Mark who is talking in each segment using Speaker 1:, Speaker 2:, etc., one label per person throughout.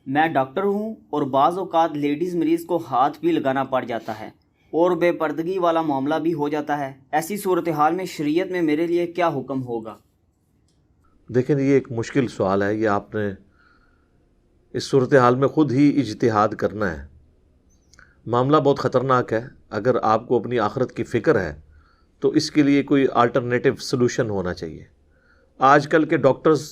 Speaker 1: میں ڈاکٹر ہوں اور بعض اوقات لیڈیز مریض کو ہاتھ بھی لگانا پڑ جاتا ہے اور بے پردگی والا معاملہ بھی ہو جاتا ہے۔ ایسی صورتحال میں شریعت میں میرے لیے کیا حکم ہوگا؟
Speaker 2: دیکھیں یہ ایک مشکل سوال ہے، یہ آپ نے اس صورتحال میں خود ہی اجتہاد کرنا ہے۔ معاملہ بہت خطرناک ہے۔ اگر آپ کو اپنی آخرت کی فکر ہے تو اس کے لیے کوئی آلٹرنیٹو سلوشن ہونا چاہیے۔ آج کل کے ڈاکٹرز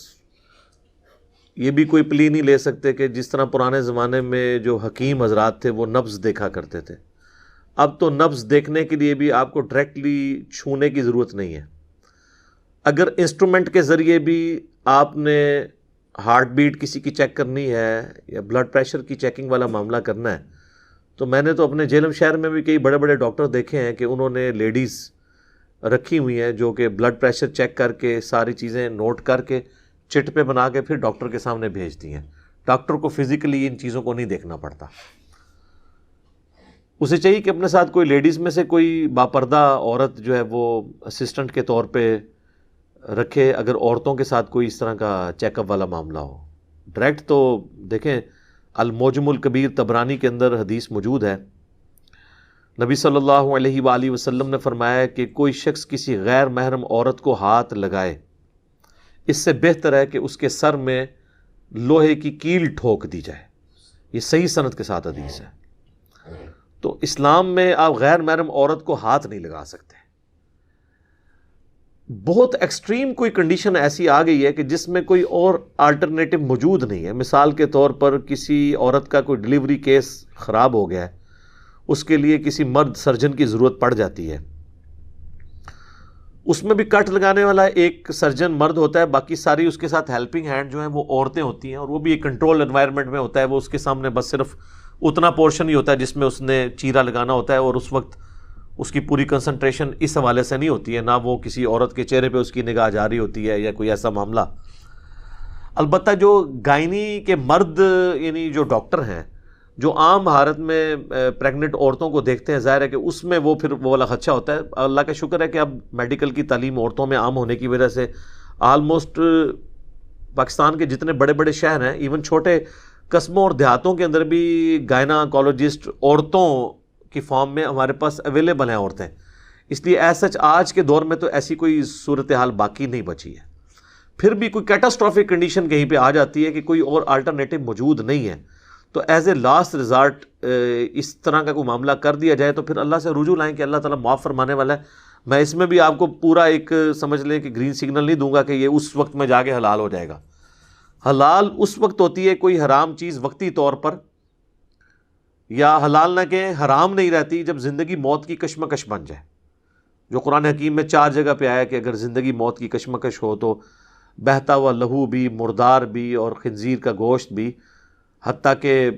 Speaker 2: یہ بھی کوئی پلی نہیں لے سکتے کہ جس طرح پرانے زمانے میں جو حکیم حضرات تھے وہ نبض دیکھا کرتے تھے، اب تو نبض دیکھنے کے لیے بھی آپ کو ڈائریکٹلی چھونے کی ضرورت نہیں ہے۔ اگر انسٹرومنٹ کے ذریعے بھی آپ نے ہارٹ بیٹ کسی کی چیک کرنی ہے یا بلڈ پریشر کی چیکنگ والا معاملہ کرنا ہے تو میں نے تو اپنے جہلم شہر میں بھی کئی بڑے بڑے ڈاکٹر دیکھے ہیں کہ انہوں نے لیڈیز رکھی ہوئی ہیں جو کہ بلڈ پریشر چیک کر کے ساری چیزیں نوٹ کر کے چٹ پہ بنا کے پھر ڈاکٹر کے سامنے بھیجتی ہیں۔ ڈاکٹر کو فزیکلی ان چیزوں کو نہیں دیکھنا پڑتا، اسے چاہیے کہ اپنے ساتھ کوئی لیڈیز میں سے کوئی باپردہ عورت جو ہے وہ اسسٹنٹ کے طور پہ رکھے، اگر عورتوں کے ساتھ کوئی اس طرح کا چیک اپ والا معاملہ ہو۔ ڈائریکٹ تو دیکھیں المعجم الکبیر طبرانی کے اندر حدیث موجود ہے، نبی صلی اللہ علیہ وآلہ وسلم نے فرمایا کہ کوئی شخص کسی غیر محرم عورت کو ہاتھ لگائے اس سے بہتر ہے کہ اس کے سر میں لوہے کی کیل ٹھوک دی جائے۔ یہ صحیح سند کے ساتھ حدیث ہے۔ تو اسلام میں آپ غیر محرم عورت کو ہاتھ نہیں لگا سکتے۔ بہت ایکسٹریم کوئی کنڈیشن ایسی آ گئی ہے کہ جس میں کوئی اور آلٹرنیٹو موجود نہیں ہے۔ مثال کے طور پر کسی عورت کا کوئی ڈیلیوری کیس خراب ہو گیا ہے، اس کے لیے کسی مرد سرجن کی ضرورت پڑ جاتی ہے، اس میں بھی کٹ لگانے والا ایک سرجن مرد ہوتا ہے، باقی ساری اس کے ساتھ ہیلپنگ ہینڈ جو ہیں وہ عورتیں ہوتی ہیں، اور وہ بھی ایک کنٹرول انوائرمنٹ میں ہوتا ہے۔ وہ اس کے سامنے بس صرف اتنا پورشن ہی ہوتا ہے جس میں اس نے چیرا لگانا ہوتا ہے، اور اس وقت اس کی پوری کنسنٹریشن اس حوالے سے نہیں ہوتی ہے، نہ وہ کسی عورت کے چہرے پہ اس کی نگاہ جا رہی ہوتی ہے یا کوئی ایسا معاملہ۔ البتہ جو گائنی کے مرد یعنی جو ڈاکٹر ہیں جو عام حالت میں پریگننٹ عورتوں کو دیکھتے ہیں، ظاہر ہے کہ اس میں وہ پھر وہ والا خدشہ ہوتا ہے۔ اللہ کا شکر ہے کہ اب میڈیکل کی تعلیم عورتوں میں عام ہونے کی وجہ سے آلموسٹ پاکستان کے جتنے بڑے بڑے شہر ہیں، ایون چھوٹے قصبوں اور دیہاتوں کے اندر بھی گائناکالوجسٹ عورتوں کی فارم میں ہمارے پاس اویلیبل ہیں عورتیں۔ اس لیے ایز سچ آج کے دور میں تو ایسی کوئی صورتحال باقی نہیں بچی ہے۔ پھر بھی کوئی کیٹاسٹرافک کنڈیشن کہیں پہ آ جاتی ہے کہ کوئی اور آلٹرنیٹو موجود نہیں ہے تو ایز اے لاسٹ ریزارٹ اس طرح کا کوئی معاملہ کر دیا جائے تو پھر اللہ سے رجوع لائیں کہ اللہ تعالیٰ معاف فرمانے والا ہے۔ میں اس میں بھی آپ کو پورا ایک سمجھ لیں کہ گرین سگنل نہیں دوں گا کہ یہ اس وقت میں جا کے حلال ہو جائے گا۔ حلال اس وقت ہوتی ہے کوئی حرام چیز وقتی طور پر، یا حلال نہ کہ حرام نہیں رہتی جب زندگی موت کی کشمکش بن جائے، جو قرآن حکیم میں 4 جگہ پہ آیا کہ اگر زندگی موت کی کشمکش ہو تو بہتا ہوا لہو بھی، مردار بھی اور خنزیر کا گوشت بھی، حتیٰ کہ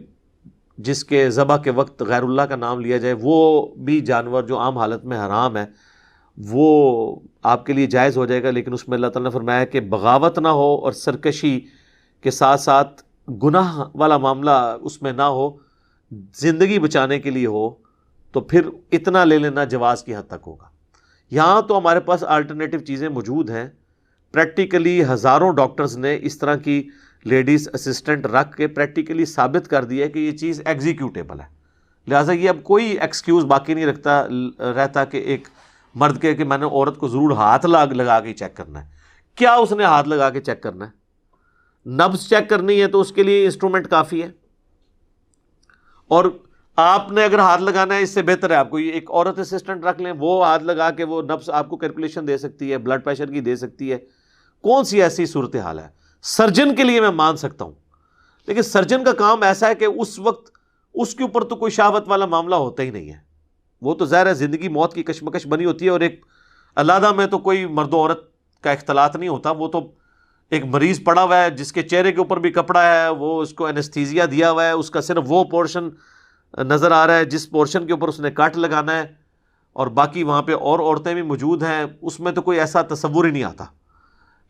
Speaker 2: جس کے ذبح کے وقت غیر اللہ کا نام لیا جائے وہ بھی جانور جو عام حالت میں حرام ہے وہ آپ کے لیے جائز ہو جائے گا۔ لیکن اس میں اللہ تعالیٰ نے فرمایا کہ بغاوت نہ ہو اور سرکشی کے ساتھ ساتھ گناہ والا معاملہ اس میں نہ ہو، زندگی بچانے کے لیے ہو، تو پھر اتنا لے لینا جواز کی حد تک ہوگا۔ یہاں تو ہمارے پاس آلٹرنیٹو چیزیں موجود ہیں۔ پریکٹیکلی ہزاروں ڈاکٹرز نے اس طرح کی لیڈیز اسسٹنٹ رکھ کے پریکٹیکلی ثابت کر دیا ہے کہ یہ چیز ایگزیکیوٹیبل ہے۔ لہٰذا یہ اب کوئی ایکسکیوز باقی نہیں رہتا کہ ایک مرد کہ میں نے عورت کو ضرور ہاتھ لگا کے چیک کرنا ہے۔ کیا اس نے ہاتھ لگا کے چیک کرنا ہے؟ نبض چیک کرنی ہے تو اس کے لیے انسٹرومنٹ کافی ہے، اور آپ نے اگر ہاتھ لگانا ہے اس سے بہتر ہے آپ کو ایک عورت اسسٹنٹ رکھ لیں، وہ ہاتھ لگا کے وہ نبض آپ کو کیلکولیشن دے سکتی ہے، بلڈ پریشر کی دے سکتی ہے۔ کون سی ایسی صورتحال ہے؟ سرجن کے لیے میں مان سکتا ہوں، لیکن سرجن کا کام ایسا ہے کہ اس وقت اس کے اوپر تو کوئی شہوت والا معاملہ ہوتا ہی نہیں ہے، وہ تو ظاہر ہے زندگی موت کی کشمکش بنی ہوتی ہے، اور ایک علیحدہ میں تو کوئی مرد و عورت کا اختلاط نہیں ہوتا، وہ تو ایک مریض پڑا ہوا ہے جس کے چہرے کے اوپر بھی کپڑا ہے، وہ اس کو انستھیزیا دیا ہوا ہے، اس کا صرف وہ پورشن نظر آ رہا ہے جس پورشن کے اوپر اس نے کٹ لگانا ہے، اور باقی وہاں پہ اور عورتیں بھی موجود ہیں، اس میں تو کوئی ایسا تصور ہی نہیں آتا۔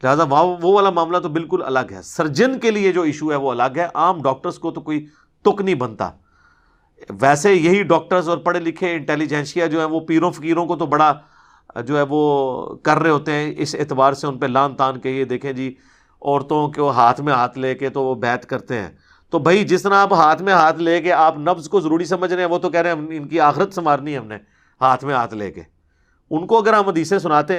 Speaker 2: لہٰذا وہ والا معاملہ تو بالکل الگ ہے۔ سرجن کے لیے جو ایشو ہے وہ الگ ہے، عام ڈاکٹرز کو تو کوئی تک نہیں بنتا۔ ویسے یہی ڈاکٹرز اور پڑھے لکھے انٹیلیجنشیا جو ہیں وہ پیروں فقیروں کو تو بڑا جو ہے وہ کر رہے ہوتے ہیں، اس اعتبار سے ان پہ لان تان کے یہ دیکھیں جی عورتوں کو ہاتھ میں ہاتھ لے کے تو وہ بیعت کرتے ہیں۔ تو بھائی جس طرح آپ ہاتھ میں ہاتھ لے کے آپ نبض کو ضروری سمجھ رہے ہیں، وہ تو کہہ رہے ہیں ان کی آخرت سنوارنی ہے ہم نے ہاتھ میں ہاتھ لے کے. ان کو اگر ہم حدیثیں سناتے ہیں